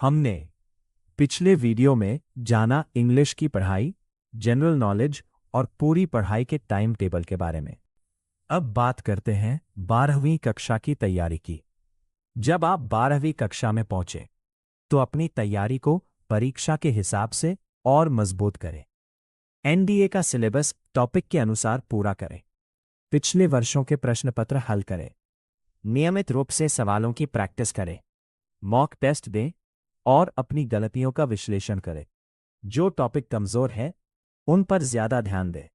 हमने पिछले वीडियो में जाना इंग्लिश की पढ़ाई, जनरल नॉलेज और पूरी पढ़ाई के टाइम टेबल के बारे में। अब बात करते हैं 12वीं कक्षा की तैयारी की। जब आप 12वीं कक्षा में पहुंचे तो अपनी तैयारी को परीक्षा के हिसाब से और मजबूत करें। एनडीए का सिलेबस टॉपिक के अनुसार पूरा करें। पिछले वर्षों के प्रश्न पत्र हल करें। नियमित रूप से सवालों की प्रैक्टिस करें। मॉक टेस्ट दें और अपनी गलतियों का विश्लेषण करें। जो टॉपिक कमजोर है उन पर ज्यादा ध्यान दें।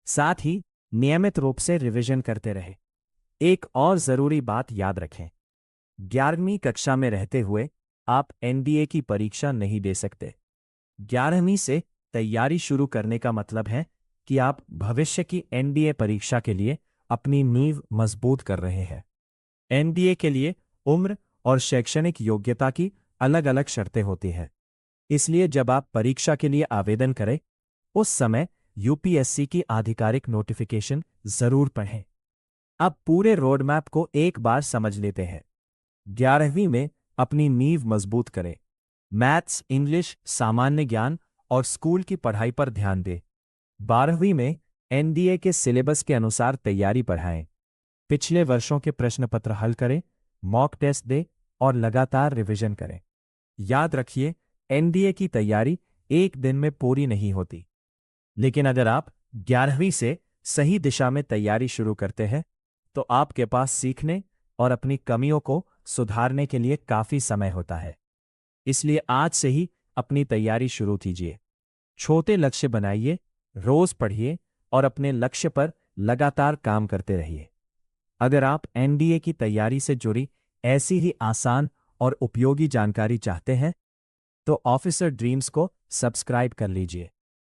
साथ ही नियमित रूप से रिवीजन करते रहें। एक और जरूरी बात याद रखें, 11वीं कक्षा में रहते हुए आप एनडीए की परीक्षा नहीं दे सकते। 11वीं से तैयारी शुरू करने का मतलब है कि आप भविष्य की एनडीए परीक्षा के लिए अपनी नींव मजबूत कर रहे हैं। एनडीए के लिए उम्र और शैक्षणिक योग्यता की अलग अलग शर्तें होती हैं। इसलिए जब आप परीक्षा के लिए आवेदन करें उस समय यूपीएससी की आधिकारिक नोटिफिकेशन जरूर पढ़ें। अब पूरे रोड मैप को एक बार समझ लेते हैं। 11वीं में अपनी नींव मजबूत करें। मैथ्स, इंग्लिश, सामान्य ज्ञान और स्कूल की पढ़ाई पर ध्यान दें। 12वीं में एनडीए के सिलेबस के अनुसार तैयारी बढ़ाएं। पिछले वर्षों के प्रश्न पत्र हल करें, मॉक टेस्ट दें और लगातार रिवीजन करें। याद रखिए, एनडीए की तैयारी एक दिन में पूरी नहीं होती, लेकिन अगर आप 11वीं से सही दिशा में तैयारी शुरू करते हैं तो आपके पास सीखने और अपनी कमियों को सुधारने के लिए काफी समय होता है। इसलिए आज से ही अपनी तैयारी शुरू कीजिए। छोटे लक्ष्य बनाइए, रोज पढ़िए और अपने लक्ष्य पर लगातार काम करते रहिए। अगर आप एनडीए की तैयारी से जुड़ी ऐसी ही आसान और उपयोगी जानकारी चाहते हैं तो ऑफिसर ड्रीम्स को सब्सक्राइब कर लीजिए।